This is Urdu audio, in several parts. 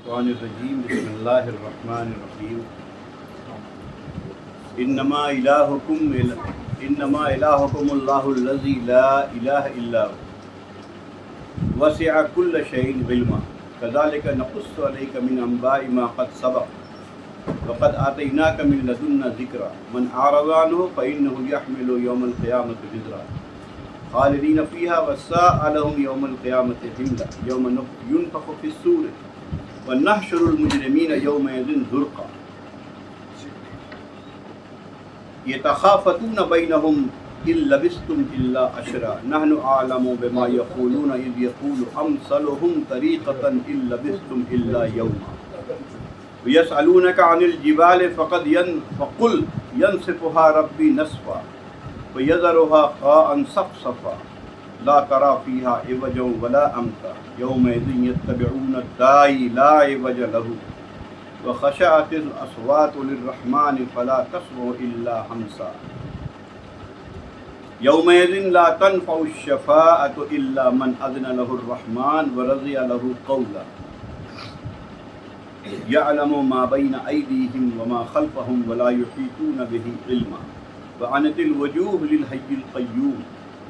الشیطان الرجیم بسم اللہ الرحمن الرحیم انما الہکم اللہ الذی لا الہ الا هو وسع كل شیء علما كذلك نقص علیک من انباء ما قد سبق وقد آتیناک من لدنا ذکرا من اعرض عنہ فإنه يحمل یوم القیامة وزرا خالدین فیہا وساء لهم یوم القیامة حملا یوم ينفخ في الصور ونحشر المجرمین یومئذ زرقا یتخافتون بینہم ان لبثتم الا عشرا نحن اعلم بما یقولون اذ یقول امثلهم طریقة ان لبثتم الا یوما ویسألونک عن الجبال فقل ینسفها ربی نسفا ویذرها قاعا صفصفا لا ترى فيها عوجا ولا امتا يومئذ يتبعون الداعي لا عوج له وخشعت الاصوات للرحمن فلا تسمع الا همسا يومئذ لا تنفع الشفاعة الا من اذن له الرحمن ورضي له قولا يعلم ما بين ايديهم وما خلفهم ولا يحيطون به علما وعنت الوجوه للحي القيوم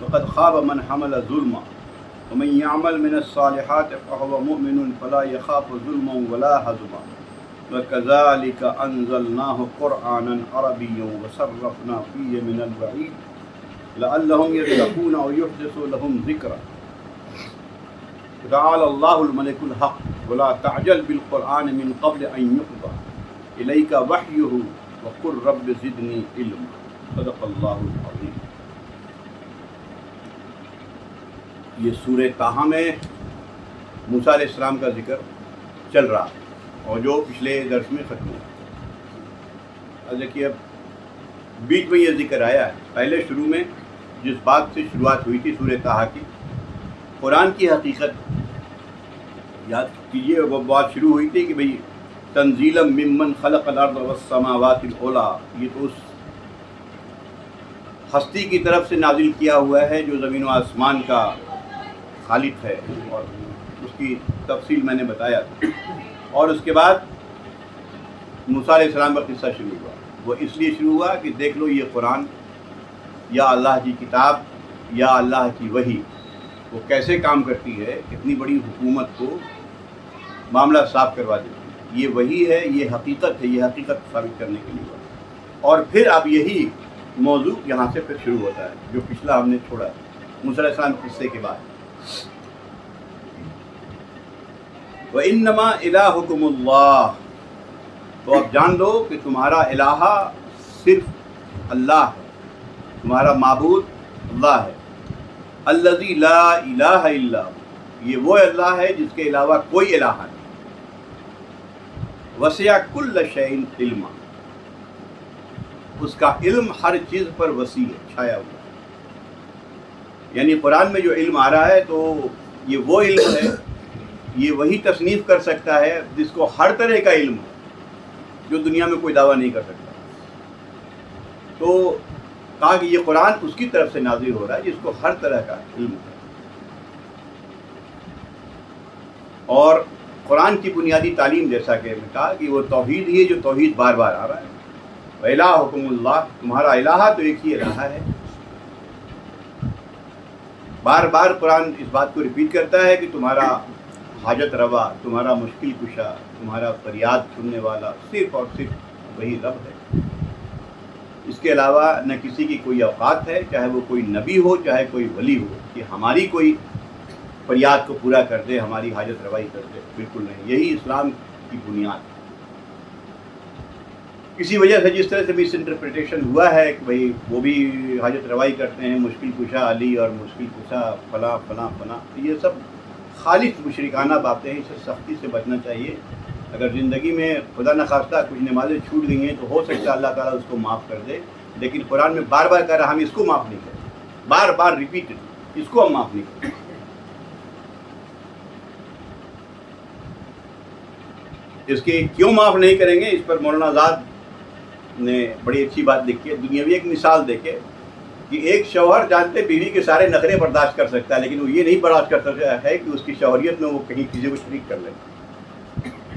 وقد خاب من حمل ظلما ومن يعمل من الصالحات فهو مؤمن فلا يخاف ظلما ولا هضما وكذلك أنزلناه قرآنا عربيا وصرفنا فيه من الوعيد لعلهم يتقون أو يحدث لهم ذكرا تعالى الله الملك الحق ولا تعجل بالقرآن من قبل أن يقضى إليك وحيه وقل رب زدني علما صدق الله العظيم. یہ سورہ طٰہٰ میں موسیٰ علیہ السلام کا ذکر چل رہا اور جو پچھلے درس میں ختم ہوا. دیکھیے اب بیچ میں یہ ذکر آیا ہے. پہلے شروع میں جس بات سے شروعات ہوئی تھی سورہ طٰہٰ کی، قرآن کی حقیقت یاد کیجیے. وہ بات شروع ہوئی تھی کہ بھئی تنزیلا ممن خلق الارض والسماوات العلیٰ، یہ تو اس ہستی کی طرف سے نازل کیا ہوا ہے جو زمین و آسمان کا خالق ہے، اور اس کی تفصیل میں نے بتایا تھا. اور اس کے بعد موسیٰ علیہ السلام کا قصہ شروع ہوا. وہ اس لیے شروع ہوا کہ دیکھ لو یہ قرآن یا اللہ کی کتاب یا اللہ کی وحی وہ کیسے کام کرتی ہے، کتنی بڑی حکومت کو معاملہ صاف کروا دیتی ہے. یہ وحی ہے، یہ حقیقت ہے، یہ حقیقت ثابت کرنے کے لیے. اور پھر اب یہی موضوع یہاں سے پھر شروع ہوتا ہے جو پچھلا ہم نے چھوڑا ہے موسیٰ علیہ السلام کے قصے کے بعد. وَإِنَّمَا إِلَٰهُكُمُ اللَّهُ، تو اب جان لو کہ تمہارا الہ صرف اللہ ہے، تمہارا معبود اللہ ہے. الَّذِي لَا إِلَٰهَ إِلَّا هُوَ، یہ وہ اللہ ہے جس کے علاوہ کوئی الہ نہیں. وَسِعَ كُلَّ شَيْءٍ عِلْمًا، اس کا علم ہر چیز پر وسیع ہے، چھایا ہوا ہے. یعنی قرآن میں جو علم آ رہا ہے تو یہ وہ علم ہے، یہ وہی تصنیف کر سکتا ہے جس کو ہر طرح کا علم ہے، جو دنیا میں کوئی دعویٰ نہیں کر سکتا. تو کہا کہ یہ قرآن اس کی طرف سے نازل ہو رہا ہے جس کو ہر طرح کا علم ہے. اور قرآن کی بنیادی تعلیم جیسا کہ میں کہا کہ وہ توحید ہی ہے، جو توحید بار بار آ رہا ہے. وَإِلَٰهُكُمُ اللَّهُ، تمہارا الہ تو ایک ہی الہ ہے. بار بار قرآن اس بات کو ریپیٹ کرتا ہے کہ تمہارا حاجت روا، تمہارا مشکل کشا، تمہارا فریاد سننے والا صرف اور صرف وہی رب ہے. اس کے علاوہ نہ کسی کی کوئی اوقات ہے، چاہے وہ کوئی نبی ہو چاہے کوئی ولی ہو، کہ ہماری کوئی فریاد کو پورا کر دے، ہماری حاجت روائی کر دے. بالکل نہیں. یہی اسلام کی بنیاد ہے. کسی وجہ سے جس طرح سے مس انٹرپریٹیشن ہوا ہے کہ بھئی وہ بھی حاجت روائی کرتے ہیں، مشکل کشا علی اور مشکل کشا فلاں فلاں فلاں، یہ سب خالص مشرکانہ باتیں ہیں. اس سے سختی سے بچنا چاہیے. اگر زندگی میں خدا نخواستہ کچھ نمازیں چھوٹ گئی ہیں تو ہو سکتا ہے اللہ تعالیٰ اس کو معاف کر دے، لیکن قرآن میں بار بار کہہ رہا ہم اس کو معاف نہیں کریں. بار بار ریپیٹڈ، اس کو ہم معاف نہیں کریں. اس کے کیوں معاف نہیں کریں گے، اس پر مولانا آزاد نے بڑی اچھی بات لکھی ہے. دنیاوی ایک مثال دیکھے کہ ایک شوہر جانتے بیوی کے سارے نخرے برداشت کر سکتا ہے، لیکن وہ یہ نہیں برداشت کر سکتا ہے کہ اس کی شوہریت میں وہ کہیں کسی کو شریک کر لے.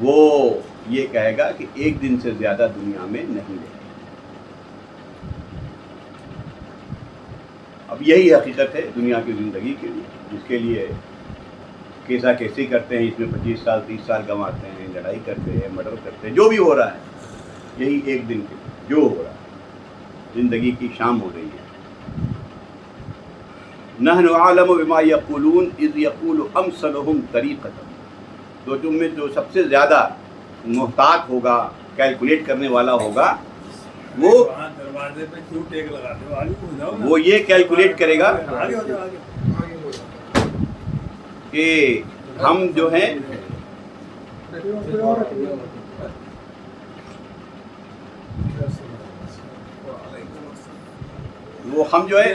وہ یہ کہے گا کہ ایک دن سے زیادہ دنیا میں نہیں رہے. اب یہی حقیقت ہے دنیا کی زندگی کے لیے، جس کے لیے کیسا کیسی کرتے ہیں، اس میں 25 سال 30 سال گنواتے ہیں، لڑائی کرتے ہیں، مرڈر کرتے ہیں، جو بھی ہو رہا ہے یہی ایک دن کے لیے جو ہو رہا ہے. زندگی کی شام ہو رہی ہے. نحن عالم بما یقولون اذ یقول امثلهم طریقۃ. تو تم میں جو سب سے زیادہ محتاط ہوگا، کیلکولیٹ کرنے والا ہوگا، وہ یہ کیلکولیٹ کرے گا کہ ہم جو ہیں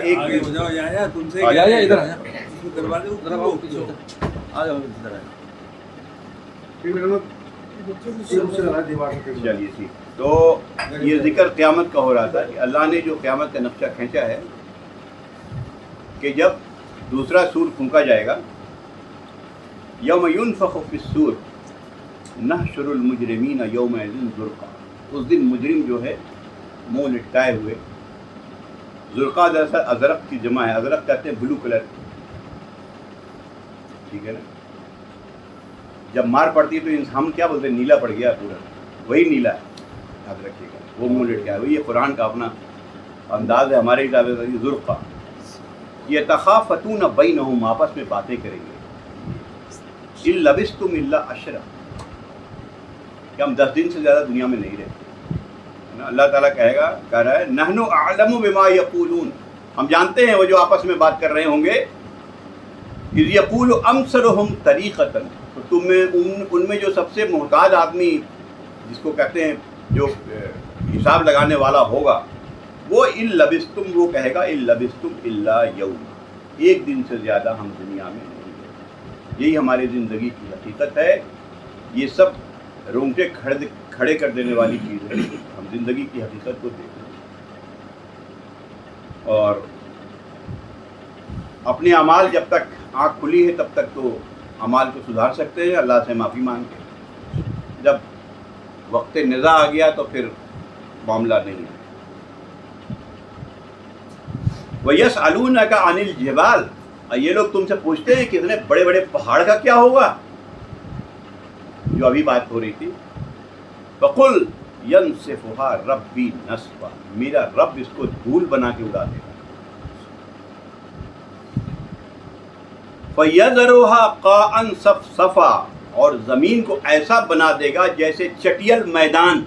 ایک چلیے ٹھیک. تو یہ ذکر قیامت کا ہو رہا تھا کہ اللہ نے جو قیامت کا نقشہ کھینچا ہے کہ جب دوسرا سور پھونکا جائے گا، یوم ینفخ فی الصور نحشر المجرمین یومئذ زرقا. اس دن مجرم جو ہے منہ لٹکائے ہوئے. زرقا دراصل ازرق کی جمع ہے. ازرق کہتے ہیں بلو کلر، ٹھیک ہے نا. جب مار پڑتی ہے تو ہم کیا بولتے ہیں، نیلا پڑ گیا پورا، وہی نیلا ہے. یاد رکھیے گا وہ منہ لٹکائے ہوئے. یہ قرآن کا اپنا انداز ہے. ہمارے حساب سے زرقا. یتخافتون بینہم، آپس میں باتیں کریں گے. ان لبثتم الا عشرا، کہ ہم 10 دن سے زیادہ دنیا میں نہیں رہتے. اللہ تعالیٰ کہہ رہا ہے نحن اعلم بما یقولون، ہم جانتے ہیں وہ جو آپس میں بات کر رہے ہوں گے. اذ یقول امثلهم طریقۃ، تو تم میں ان میں جو سب سے محتاج آدمی، جس کو کہتے ہیں جو حساب لگانے والا ہوگا، وہ ان لبثتم، وہ کہے گا ان لبثتم الا یوم، ایک دن سے زیادہ ہم دنیا میں نہیں رہتے. یہی ہماری زندگی کی حقیقت ہے. یہ سب رونگٹے کھڑے کر دینے والی چیز ہے. ہم زندگی کی حقیقت کو دیکھیں اور اپنے اعمال، جب تک آنکھ کھلی ہے تب تک تو اعمال کو سدھار سکتے ہیں اللہ سے معافی مانگ کے. جب وقت نزاع آ گیا تو پھر معاملہ نہیں ہے. وَيَسْأَلُونَكَ عَنِ الْجِبَالِ، اور یہ لوگ تم سے پوچھتے ہیں کہ اتنے بڑے بڑے پہاڑ کا کیا ہوگا، جو ابھی بات ہو رہی تھی. فَقُلْ يَنْسِفُهَا رَبِّي نَسْفًا، میرا رب اس کو دھول بنا کے اڑا دے گا. فَيَذَرُهَا قَاعًا صَفْصَفًا، اور زمین کو ایسا بنا دے گا جیسے چٹیل میدان.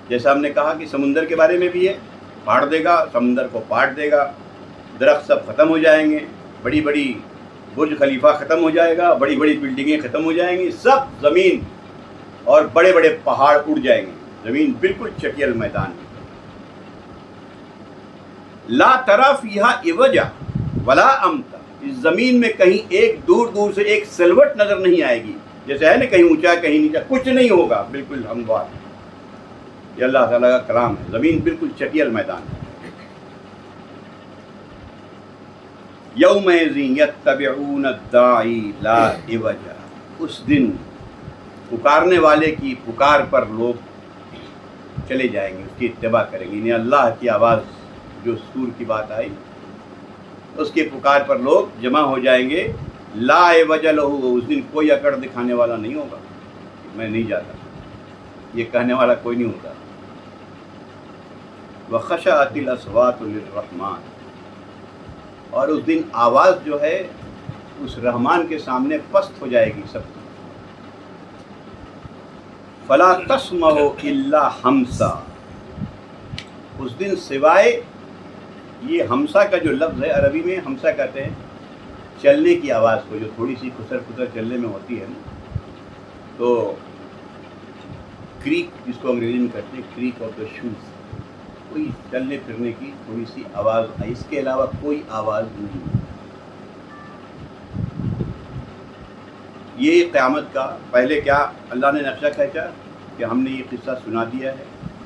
جیسا ہم نے کہا کہ سمندر کے بارے میں بھی ہے، پاڑ دے گا، سمندر کو پاٹ دے گا. درخت سب ختم ہو جائیں گے، بڑی بڑی برج خلیفہ ختم ہو جائے گا، بڑی بڑی بلڈنگیں ختم ہو جائیں گی، سب زمین اور بڑے بڑے پہاڑ اڑ جائیں گے. زمین بالکل چٹیل میدان ہے. لا تری فیہا عوجا ولا امتا، اس زمین میں کہیں ایک دور دور سے ایک سلوٹ نظر نہیں آئے گی. جیسے ہے نا کہیں اونچا کہیں نیچا، کچھ نہیں ہوگا، بالکل ہموار. یہ اللہ تعالیٰ کا کلام ہے. زمین بالکل چٹیل میدان ہے. یومئذ یتبعون الداعی لا عوج، اس دن پکارنے والے کی پکار پر لوگ چلے جائیں گے، اس کی اتباع کریں گے. یعنی اللہ کی آواز جو سور کی بات آئی، اس کے پکار پر لوگ جمع ہو جائیں گے. لا عوج لہ، اس دن کوئی اکڑ دکھانے والا نہیں ہوگا. میں نہیں جاتا، یہ کہنے والا کوئی نہیں ہوتا. وخشعت الاصوات للرحمن، اور اس دن آواز جو ہے اس رحمان کے سامنے پست ہو جائے گی سب کی. فلا تسمع الا ہمسا، اس دن سوائے یہ ہمسا کا جو لفظ ہے، عربی میں ہمسا کہتے ہیں چلنے کی آواز کو، جو تھوڑی سی کھسر کھسر چلنے میں ہوتی ہے نا. تو کریک جس کو انگریزی میں کہتے ہیں، کریک آف دا شوز، کوئی چلنے پھرنے کی تھوڑی سی آواز، اس کے علاوہ کوئی آواز نہیں. یہ قیامت کا پہلے کیا اللہ نے نقشہ کھینچا کہ ہم نے یہ قصہ سنا دیا ہے،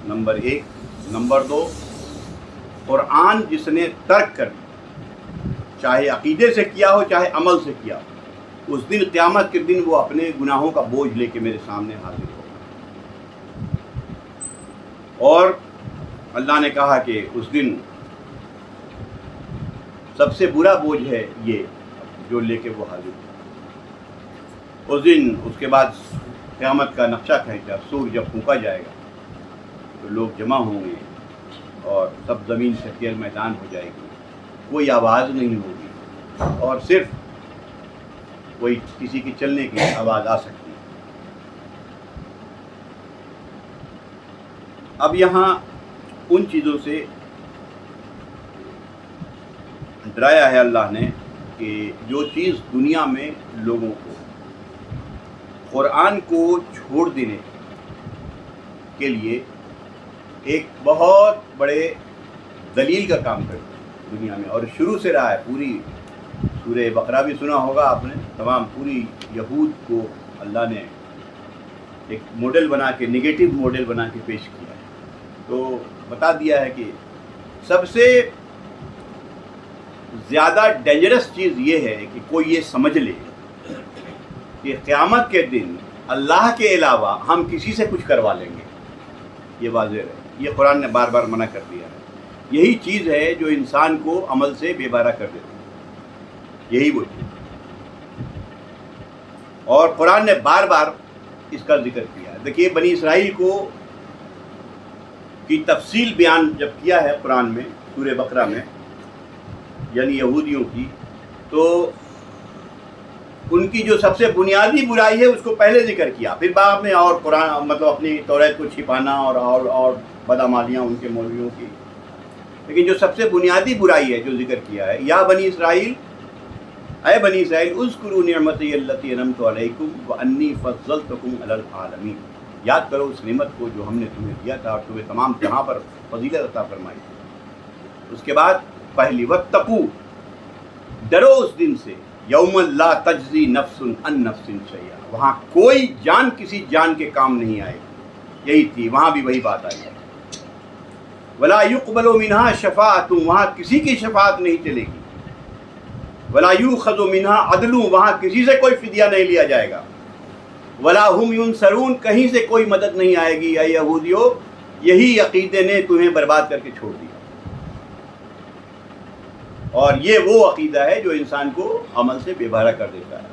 نمبر 1. نمبر 2، قرآن جس نے ترک کر، چاہے عقیدے سے کیا ہو چاہے عمل سے کیا ہو، اس دن قیامت کے دن وہ اپنے گناہوں کا بوجھ لے کے میرے سامنے حاضر ہوگا. اور اللہ نے کہا کہ اس دن سب سے برا بوجھ ہے یہ جو لے کے وہ حاضر ہو. اس دن اس کے بعد قیامت کا نقشہ کھینچا، سور جب پھونکا جائے گا تو لوگ جمع ہوں گے اور سب زمین شکیل میدان ہو جائے گی، کوئی آواز نہیں ہوگی اور صرف کوئی کسی کی چلنے کی آواز آ سکتی ہے. اب یہاں ان چیزوں سے ڈرایا ہے اللہ نے کہ جو چیز دنیا میں لوگوں کو قرآن کو چھوڑ دینے کے لیے ایک بہت بڑے دلیل کا کام کرتی ہے دنیا میں، اور شروع سے رہا ہے. پوری سورہ بقرہ بھی سنا ہوگا آپ نے، تمام پوری یہود کو اللہ نے ایک ماڈل بنا کے، نگیٹو ماڈل بنا کے پیش کیا ہے. تو بتا دیا ہے کہ سب سے زیادہ ڈینجرس چیز یہ ہے کہ کوئی یہ سمجھ لے کہ قیامت کے دن اللہ کے علاوہ ہم کسی سے کچھ کروا لیں گے. یہ واضح ہے، یہ قرآن نے بار بار منع کر دیا ہے. یہی چیز ہے جو انسان کو عمل سے بے بارہ کر دیتی ہے، یہی وہ چیز. اور قرآن نے بار بار اس کا ذکر کیا ہے. دیکھیے بنی اسرائیل کی تفصیل بیان جب کیا ہے قرآن میں سورہ بقرہ میں، یعنی یہودیوں کی، تو ان کی جو سب سے بنیادی برائی ہے اس کو پہلے ذکر کیا، پھر بعد میں اور قرآن مطلب اپنی توریت کو چھپانا اور بدعمالیاں ان کے مولویوں کی. لیکن جو سب سے بنیادی برائی ہے جو ذکر کیا ہے، یا بنی اسرائیل، اے بنی اسرائیل اذکروا نعمتی التی انعمت علیکم وانی فضلتکم علی العالمین، یاد کرو اس نعمت کو جو ہم نے تمہیں دیا تھا اور تمہیں تمام جہاں پر فضیلت عطا فرمائی تھی. اس کے بعد پہلی واتقوا، ڈرو اس دن سے، یوم لا تجزی نفس عن نفس شیئا، وہاں کوئی جان کسی جان کے کام نہیں آئے گی. یہی تھی، وہاں بھی وہی بات آئی ہے. ولا یقبل منہا شفاعت، وہاں کسی کی شفاعت نہیں چلے گی. ولا یؤخذ منہا عدل، وہاں کسی سے کوئی فدیہ نہیں لیا جائے گا. ولا ہم ینصرون، کہیں سے کوئی مدد نہیں آئے گی. اے یہودیو، یہی عقیدے نے تمہیں برباد کر کے چھوڑ دیا. اور یہ وہ عقیدہ ہے جو انسان کو عمل سے بے بہرا کر دیتا ہے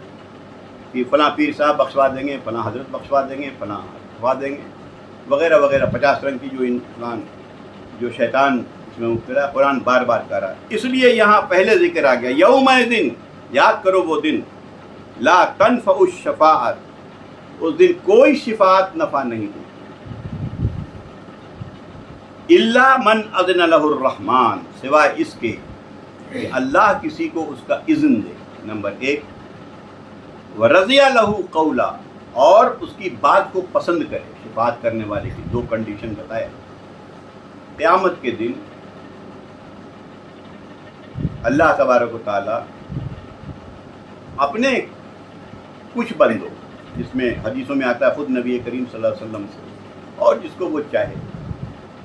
کہ فلاں پیر صاحب بخشوا دیں گے، فلاں حضرت بخشوا دیں گے، فلاں بخشوا دیں گے، وغیرہ وغیرہ 50 رنگ کی جو شیطان اس میں مبتلا ہے. قرآن بار بار کر رہا ہے. اس لیے یہاں پہلے ذکر آ گیا یومئذ، یاد کرو وہ دن، لا تنفع الشفاعت، اس دن کوئی شفاعت نفع نہیں ہوگی، الا من اذن لہ الرحمن، سوائے اس کے کہ اللہ کسی کو اس کا اذن دے. نمبر 1، ورضی لہ قولا، اور اس کی بات کو پسند کرے. شفاعت کرنے والے کی 2 کنڈیشن بتایا. قیامت کے دن اللہ تبارک و تعالی اپنے کچھ بندوں، جس میں حدیثوں میں آتا ہے خود نبی کریم صلی اللہ علیہ وسلم سے، اور جس کو وہ چاہے،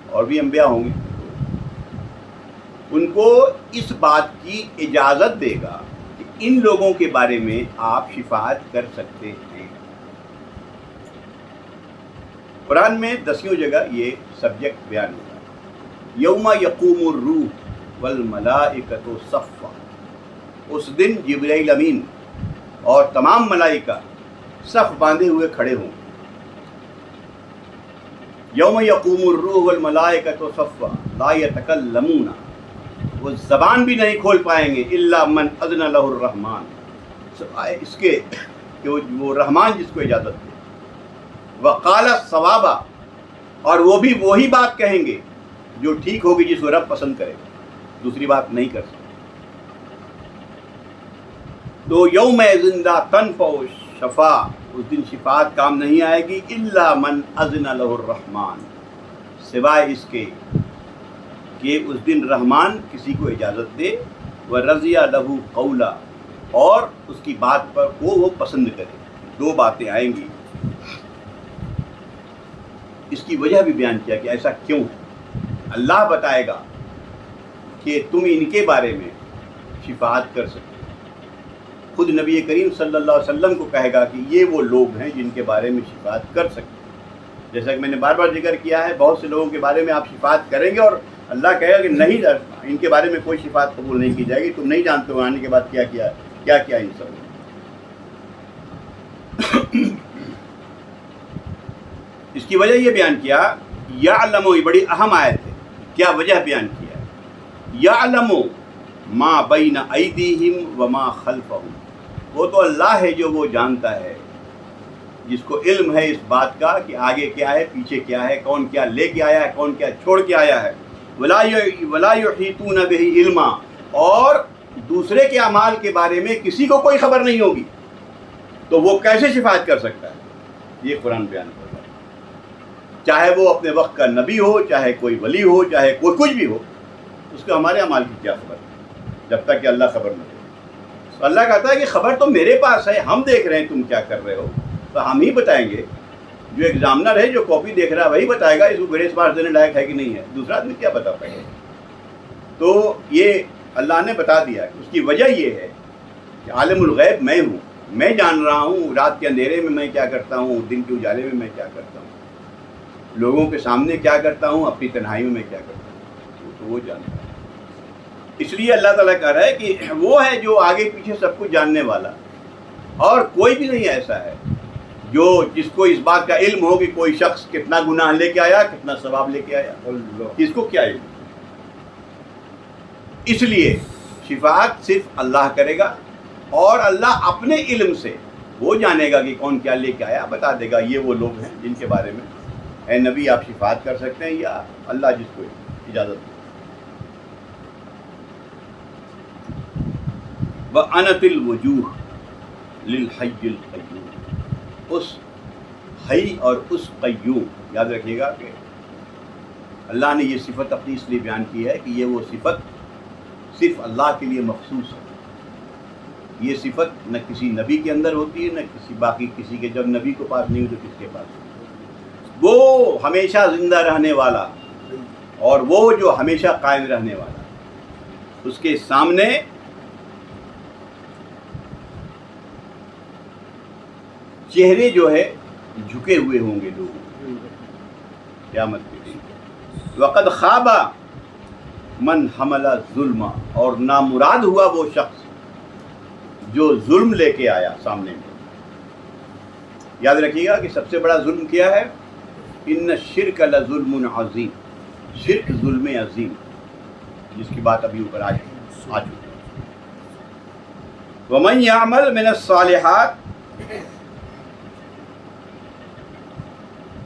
اور بھی انبیاء ہوں گے، ان کو اس بات کی اجازت دے گا کہ ان لوگوں کے بارے میں آپ شفاعت کر سکتے ہیں. قرآن میں 10 جگہ یہ سبجیکٹ بیان ہوتا ہے. یوم یقوم الروح والملائکۃ صفا، اس دن جبرائیل امین اور تمام ملائکہ صف باندھے ہوئے کھڑے ہوں. یوم یقوم الروح والملائکۃ صفا لا یتکلمون، وہ زبان بھی نہیں کھول پائیں گے، الا من اذن لہ الرحمن، سوائے اس کے کہ وہ رحمان جس کو اجازت دے. وقال الصواب، اور وہ بھی وہی بات کہیں گے جو ٹھیک ہوگی، جس کو رب پسند کرے گا، دوسری بات نہیں کر سکتے. تو یومئذ لا تنفع الشفاعۃ، اس دن شفاعت کام نہیں آئے گی، الا من اذن لہ الرحمن، سوائے اس کے کہ اس دن رحمان کسی کو اجازت دے، ورضی لہ قولا، اور اس کی بات پر وہ پسند کرے. 2 باتیں آئیں گی. اس کی وجہ بھی بیان کیا کہ ایسا کیوں ہے. اللہ بتائے گا کہ تم ان کے بارے میں شفاعت کر سکتے. خود نبی کریم صلی اللہ علیہ وسلم کو کہے گا کہ یہ وہ لوگ ہیں جن کے بارے میں شفاعت کر سکتے ہیں. جیسا کہ میں نے بار بار ذکر کیا ہے، بہت سے لوگوں کے بارے میں آپ شفاعت کریں گے اور اللہ کہے گا کہ نہیں، ان کے بارے میں کوئی شفاعت قبول نہیں کی جائے گی، تم نہیں جانتے ہو آنے کے بعد کیا کیا ان سب. اس کی وجہ یہ بیان کیا، یعلم، یہ بڑی اہم آیت ہے. کیا وجہ بیان کیا ہے؟ یعلم ما بین ایدیہم وما خلفہم، وہ تو اللہ ہے جو وہ جانتا ہے، جس کو علم ہے اس بات کا کہ آگے کیا ہے، پیچھے کیا ہے، کون کیا لے کے آیا ہے، کون کیا چھوڑ کے آیا ہے. ولا یحیطون بہ علما، اور دوسرے کے اعمال کے بارے میں کسی کو کوئی خبر نہیں ہوگی، تو وہ کیسے شفاعت کر سکتا ہے؟ یہ قرآن بیان کر رہا ہے. چاہے وہ اپنے وقت کا نبی ہو، چاہے کوئی ولی ہو، چاہے کوئی کچھ بھی ہو، اس کو ہمارے اعمال کی کیا خبر ہے جب تک کہ اللہ خبر نہ دے. تو اللہ کہتا ہے کہ خبر تو میرے پاس ہے، ہم دیکھ رہے ہیں تم کیا کر رہے ہو، تو ہم ہی بتائیں گے. جو ایگزامنر ہے، جو کاپی دیکھ رہا ہے، وہی بتائے گا اس کو گریس مارکس دینے لائق ہے کہ نہیں ہے، دوسرا آدمی کیا بتا پائے گا. تو یہ اللہ نے بتا دیا. اس کی وجہ یہ ہے کہ عالم الغیب میں ہوں، میں جان رہا ہوں رات کے اندھیرے میں میں کیا کرتا ہوں، دن کے اجالے میں کیا کرتا ہوں، لوگوں کے سامنے کیا کرتا ہوں، اپنی تنہائی میں کیا کرتا ہوں، تو وہ جانتا ہے. اس لیے اللہ تعالیٰ کہہ رہا ہے کہ وہ ہے جو آگے پیچھے سب کچھ جاننے والا، اور کوئی بھی نہیں ایسا ہے جو جس کو اس بات کا علم ہو کہ کوئی شخص کتنا گناہ لے کے آیا، کتنا ثواب لے کے آیا. کس کو کیا علم؟ اس لیے شفاعت صرف اللہ کرے گا، اور اللہ اپنے علم سے وہ جانے گا کہ کون کیا لے کے آیا، بتا دے گا یہ وہ لوگ ہیں جن کے بارے میں اے نبی آپ شفاعت کر سکتے ہیں، یا اللہ جس کو اجازت دے. وَأَنَتِ الْوُجُوهُ لِلْحَيِّ الْقَيُّومِ، اس حی اور اس قیوم، یاد رکھیے گا کہ اللہ نے یہ صفت اپنی اس لیے بیان کی ہے کہ یہ وہ صفت صرف اللہ کے لیے مخصوص ہے. یہ صفت نہ کسی نبی کے اندر ہوتی ہے، نہ باقی کسی کے. جب نبی کو پاس نہیں ہو تو کس کے پاس؟ وہ ہمیشہ زندہ رہنے والا، اور وہ جو ہمیشہ قائم رہنے والا، اس کے سامنے چہرے جو ہے جھکے ہوئے ہوں گے لوگوں قیامت کے دن. وقد خاب من حمل ظلم، اور نامراد ہوا وہ شخص جو ظلم لے کے آیا سامنے میں. یاد رکھیے گا کہ سب سے بڑا ظلم کیا ہے؟ ان الشرک لظلم عظیم، شرک ظلم عظیم، جس کی بات ابھی اوپر آ چکی ہے. ومن یعمل من الصالحات،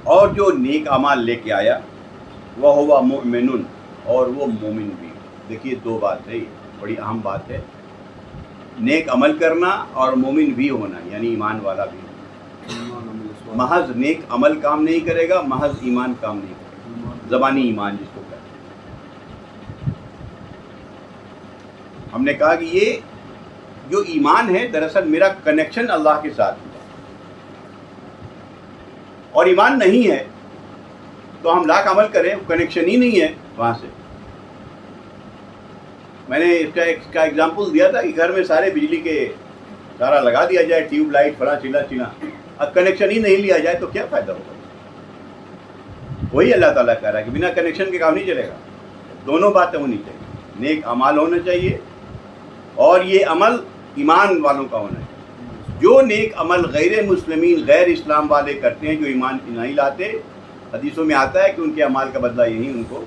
اور جو نیک اعمال لے کے آیا، وہو مؤمن، اور وہ مومن بھی. دیکھیے دو بات ہے، بڑی اہم بات ہے. نیک عمل کرنا اور مومن بھی ہونا، یعنی ایمان والا بھی ہونا. محض نیک عمل کام نہیں کرے گا، محض ایمان کام نہیں کرے گا. زبانی ایمان جس کو کہتے ہیں. ہم نے کہا کہ یہ جو ایمان ہے دراصل میرا کنیکشن اللہ کے ساتھ ہے، اور ایمان نہیں ہے تو ہم لاکھ عمل کریں، کنیکشن ہی نہیں ہے وہاں سے. میں نے اس کا ایگزامپل دیا تھا کہ گھر میں سارے بجلی کے سارا لگا دیا جائے، ٹیوب لائٹ فلاں چیلا، اب کنیکشن ہی نہیں لیا جائے تو کیا فائدہ ہوگا؟ وہی اللہ تعالیٰ کہہ رہا ہے کہ بنا کنیکشن کے کام نہیں چلے گا. دونوں باتیں ہونی چاہیے، نیک اعمال ہونا چاہیے، اور یہ عمل ایمان والوں کا ہونا چاہیے. جو نیک عمل غیر مسلمین، غیر اسلام والے کرتے ہیں، جو ایمان نہیں لاتے، حدیثوں میں آتا ہے کہ ان کے اعمال کا بدلہ یہی ان کو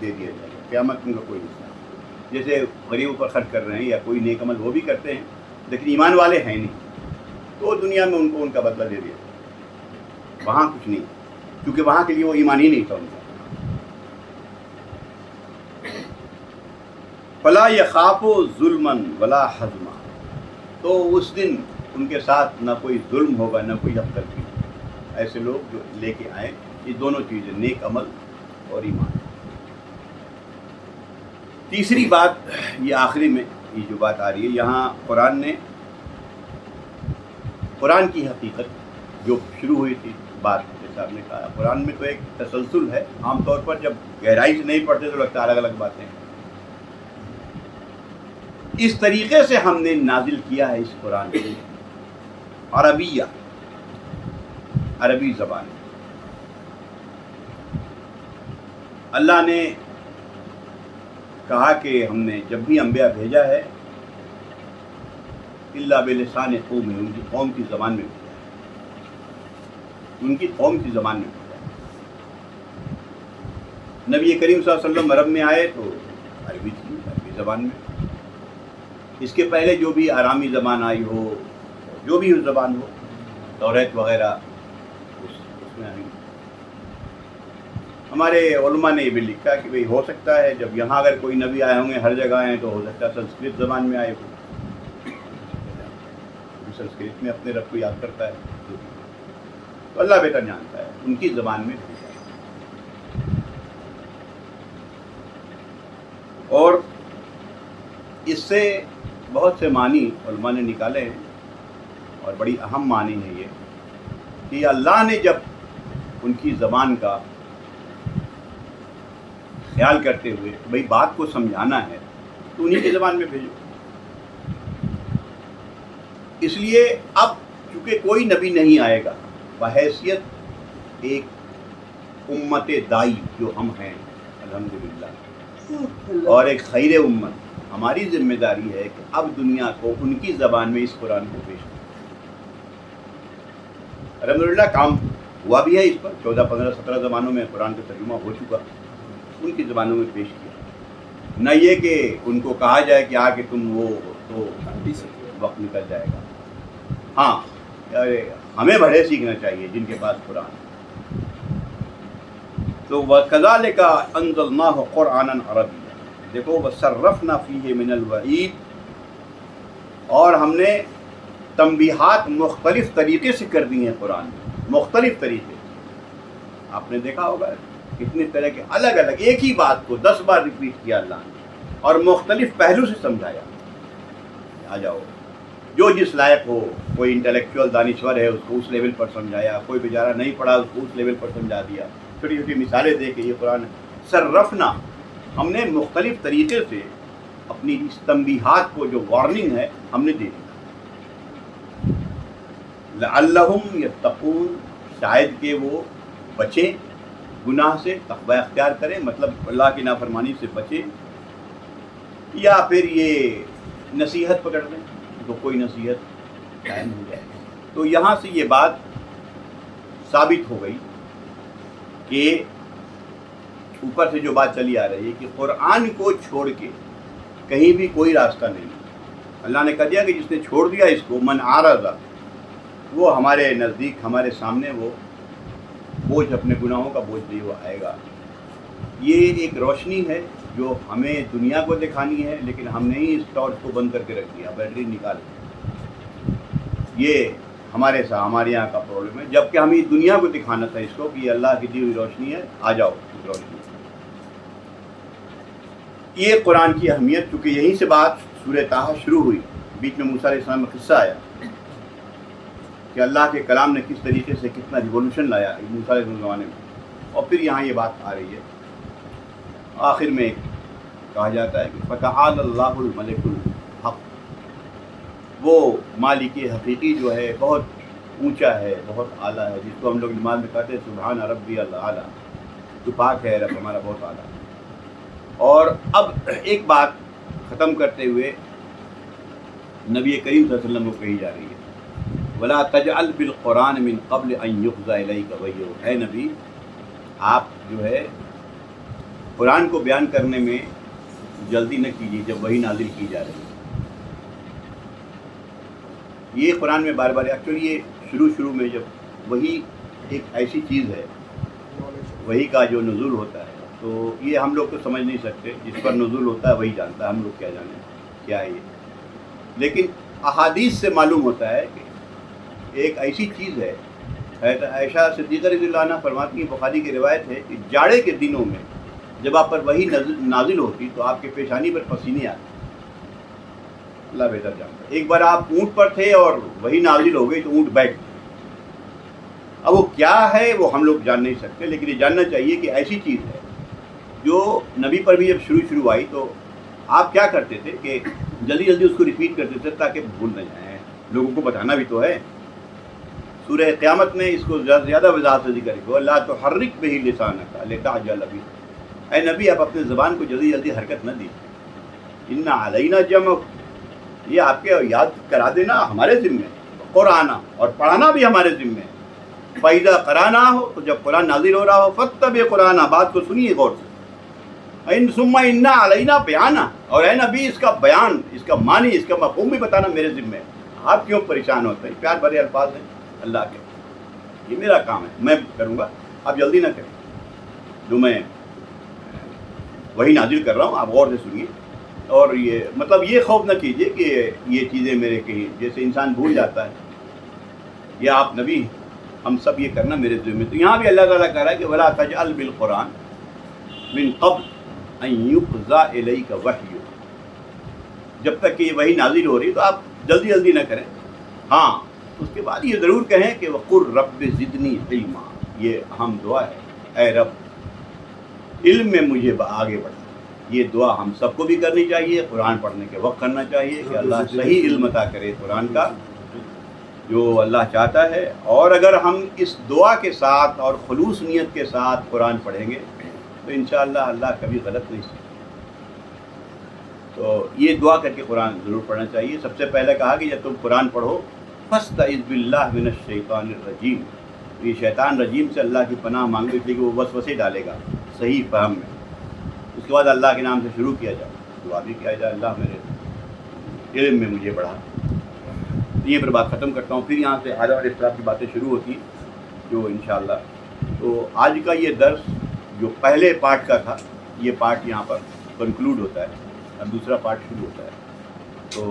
دے دیا جائے گا قیامت. ان کا کوئی حصہ، جیسے غریبوں پر خرچ کر رہے ہیں یا کوئی نیک عمل وہ بھی کرتے ہیں لیکن ایمان والے ہیں نہیں، تو دنیا میں ان کو ان کا بدلہ دے دیا. وہاں کچھ نہیں، کیونکہ وہاں کے لیے وہ ایمان ہی نہیں تھا ان کا. فلا یخاف ظلما ولا حظما، تو اس دن ان کے ساتھ نہ کوئی ظلم ہوگا نہ کوئی حق تلفی. ایسے لوگ جو لے کے آئیں یہ دونوں چیزیں، نیک عمل اور ایمان. تیسری بات، یہ آخری میں یہ جو بات آ رہی ہے، یہاں قرآن نے قرآن کی حقیقت جو شروع ہوئی تھی بات، جیسا آپ نے کہا قرآن میں تو ایک تسلسل ہے. عام طور پر جب گہرائی سے نہیں پڑھتے تو لگتا ہے الگ الگ باتیں ہیں. اس طریقے سے ہم نے نازل کیا ہے اس قرآن کو، عربیہ، عربی زبان۔ اللہ نے کہا کہ ہم نے جب بھی انبیاء بھیجا ہے الا بلسان قوم، ان کی قوم کی زبان میں بھیجا ہے، ان کی قوم کی زبان میں بھیجا ہے۔ نبی کریم صلی اللہ علیہ وسلم عرب میں آئے تو عربی تھی، عربی زبان میں۔ اس کے پہلے جو بھی آرامی زبان آئی ہو، جو بھی زبان ہو، توریت وغیرہ اس میں آئی۔ ہمارے علماء نے یہ بھی لکھا کہ بھئی ہو سکتا ہے جب یہاں اگر کوئی نبی آئے ہوں گے ہر جگہ آئے تو ہو سکتا ہے سنسکرت زبان میں آئے ہو، سنسکرت میں اپنے رب کو یاد کرتا ہے، تو اللہ بہتر جانتا ہے، ان کی زبان میں بھیجا ہے۔ اور اس سے بہت سے معنی علماء نے نکالے ہیں، اور بڑی اہم معنی ہے یہ کہ اللہ نے جب ان کی زبان کا خیال کرتے ہوئے بھئی بات کو سمجھانا ہے تو انہی کی زبان میں بھیجو۔ اس لیے اب چونکہ کوئی نبی نہیں آئے گا، بحیثیت ایک امت دائی جو ہم ہیں الحمدللہ، اور ایک خیر امت، ہماری ذمہ داری ہے کہ اب دنیا کو ان کی زبان میں اس قرآن کو پیش کریں۔ الحمدللہ کام ہوا بھی ہے اس پر، 14 15 17 زبانوں میں قرآن کا ترجمہ ہو چکا، ان کی زبانوں میں پیش کیا۔ نہ یہ کہ ان کو کہا جائے کہ کہ تم وہ تو وقت نکل جائے گا۔ ہاں ہمیں بڑے سیکھنا چاہیے جن کے پاس قرآن۔ تو وَكَذَلِكَ أَنزَلْنَاهُ قُرْآنًا عَرَبِيًّا، دیکھو وَصَرَّفْنَا فِيهِ مِنَ الْوَعِيدِ، اور ہم نے تنبیہات مختلف طریقے سے کر دی ہیں قرآن میں، مختلف طریقے۔ آپ نے دیکھا ہوگا کتنے طرح کے الگ الگ ایک ہی بات کو 10 بار ریپیٹ کیا اللہ نے، اور مختلف پہلو سے سمجھایا۔ آ جاؤ، جو جس لائق ہو، کوئی انٹلیکچوئل دانشور ہے اس کو اس لیول پر سمجھایا، کوئی بیچارہ نہیں پڑھا اس کو اس لیول پر سمجھا دیا، چھوٹی چھوٹی مثالیں دے کے یہ قرآن صرفنا، ہم نے مختلف طریقے سے اپنی اس تنبیہات کو جو وارننگ ہے ہم نے دے دی۔ لعلہم یتقون، شاید کہ وہ بچیں گناہ سے، تقوی اختیار کریں، مطلب اللہ کی نافرمانی سے بچیں، یا پھر یہ نصیحت پکڑ لیں تو کوئی نصیحت قائم ہو جائے۔ تو یہاں سے یہ بات ثابت ہو گئی کہ اوپر سے جو بات چلی آ رہی ہے کہ قرآن کو چھوڑ کے کہیں بھی کوئی راستہ نہیں۔ اللہ نے کہہ دیا کہ جس نے چھوڑ دیا اس کو، من اعرض، وہ ہمارے نزدیک، ہمارے سامنے وہ بوجھ، اپنے گناہوں کا بوجھ لیے وہ آئے گا۔ یہ ایک روشنی ہے جو ہمیں دنیا کو دکھانی ہے، لیکن ہم نے ہی اس ٹارچ کو بند کر کے رکھ دیا، بیٹری نکال کے۔ یہ ہمارے یہاں کا پرابلم ہے، جبکہ ہمیں دنیا کو دکھانا تھا اس کو کہ یہ اللہ کی دی ہوئی روشنی ہے، آ جاؤ اس روشنی۔ یہ قرآن کی اہمیت، چونکہ یہیں سے بات سورہ طٰہٰ شروع ہوئی، بیچ میں موسیٰ علیہ السلام کا قصہ آیا کہ اللہ کے کلام نے کس طریقے سے کتنا ریولوشن لایا موسیٰ علیہ السلام کے زمانے میں، اور پھر یہاں یہ بات آ رہی ہے۔ آخر میں کہا جاتا ہے کہ فَتَعَالَى اللَّهُ الْمَلِكُ الْحَقُّ، وہ مالک حقیقی جو ہے بہت اونچا ہے، بہت اعلیٰ ہے، جس کو ہم لوگ نماز میں کہتے ہیں سبحان ربی الاعلیٰ، جو پاک ہے رب ہمارا بہت اعلیٰ۔ اور اب ایک بات ختم کرتے ہوئے نبی کریم صلی اللہ علیہ وسلم کو کہی جا رہی ہے، وَلَا تَجْعَلْ بِالْقُرْآنِ مِنْ قَبْلِ أَنْ يُقْضَى إِلَيْكَ وَحْيُهُ، اے نبی آپ جو ہے قرآن کو بیان کرنے میں جلدی نہ کیجیے جب وحی نازل کی جا رہی ہے۔ یہ قرآن میں بار بار، ایکچولی یہ شروع میں جب وحی ایک ایسی چیز ہے، وحی کا جو نزول ہوتا ہے، تو یہ ہم لوگ تو سمجھ نہیں سکتے، جس پر نزول ہوتا ہے وہی جانتا ہے، ہم لوگ کیا جانیں کیا ہے یہ۔ لیکن احادیث سے معلوم ہوتا ہے کہ ایک ایسی چیز ہے، عائشہ صدیقہ رضی اللہ عنہا فرماتی ہیں، بخاری کی روایت ہے کہ جاڑے کے دنوں میں جب آپ پر وحی نازل ہوتی تو آپ کے پیشانی پر پسینے آتے، اللہ بہتر جانتا ہے۔ ایک بار آپ اونٹ پر تھے اور وحی نازل ہو گئی تو اونٹ بیٹھ گئے۔ اب وہ کیا ہے وہ ہم لوگ جان نہیں سکتے، لیکن یہ جاننا چاہیے کہ ایسی چیز ہے جو نبی پر بھی جب شروع آئی تو آپ کیا کرتے تھے کہ جلدی جلدی اس کو ریپیٹ کرتے تھے تاکہ بھول نہ جائیں، لوگوں کو بتانا بھی تو ہے۔ سورہ قیامت میں اس کو زیادہ وضاحت سے ذکر ہے، لا تحرک بہ لسانک لتعجل بہ، اے نبی آپ اپنے زبان کو جلدی جلدی حرکت نہ دیجیے، ان علینا جمع، یہ آپ کے یاد کرا دینا ہمارے ذمے، قرآن اور پڑھانا بھی ہمارے ذمے ہے۔ فَإِذَا قَرَأْنَاهُ، تو جب قرآن نازل ہو رہا ہو، فَاتَّبِعْ قُرْآنَهُ، بات کو سنیے غور سے، ثُمَّ إِنَّ عَلَيْنَا بَيَانَهُ، اور اے نبی اس کا بیان، اس کا معنی، اس کا مفہوم بھی بتانا میرے ذمے ہے۔ آپ کیوں پریشان ہوتے ہیں؟ پیار بھرے الفاظ ہیں اللہ کے، یہ میرا کام ہے، میں کروں گا، آپ جلدی نہ کریں، جو میں وہی نازل کر رہا ہوں آپ غور سے سنیے۔ اور یہ مطلب یہ خوف نہ کیجیے کہ یہ چیزیں میرے کہیں جیسے انسان بھول جاتا ہے، یا آپ نبی ہم سب یہ کرنا میرے ذمہ۔ تو یہاں بھی اللہ تعالیٰ کہہ رہا ہے کہ وَلَا تَجْعَلْ بِالْقُرْآنِ مِن قَبْلِ أَن يُقْضَىٰ إِلَيْكَ وَحْيُهُ، جب تک کہ یہ وحی نازل ہو رہی تو آپ جلدی جلدی نہ کریں۔ ہاں اس کے بعد یہ ضرور کہیں کہ وَقُلْ رَبِّ زِدْنِی عِلْمًا، یہ اہم دعا ہے، اے رب علم میں مجھے آگے بڑھا۔ یہ دعا ہم سب کو بھی کرنی چاہیے، قرآن پڑھنے کے وقت کرنا چاہیے کہ اللہ صحیح علم عطا کرے قرآن کا جو اللہ چاہتا ہے۔ اور اگر ہم اس دعا کے ساتھ اور خلوص نیت کے ساتھ قرآن پڑھیں گے تو انشاءاللہ اللہ کبھی غلط نہیں سکتا۔ تو یہ دعا کر کے قرآن ضرور پڑھنا چاہیے۔ سب سے پہلے کہا کہ جب تم قرآن پڑھو فاستعذ باللہ من الشیطان الرجیم، یہ شیطان رجیم سے اللہ کی پناہ مانگو، اس لیے کہ وہ وسوسے ڈالے گا صحیح فہم میں۔ اس کے بعد اللہ کے نام سے شروع کیا جائے، دعا بھی کیا جائے اللہ میرے علم میں مجھے بڑھا۔ یہ پر بات ختم کرتا ہوں، پھر یہاں سے آدم علیہ السلام کی باتیں شروع ہوتی ہیں جو انشاءاللہ۔ تو آج کا یہ درس جو پہلے پارٹ کا تھا، یہ پارٹ یہاں پر کنکلوڈ ہوتا ہے، اب دوسرا پارٹ شروع ہوتا ہے۔ تو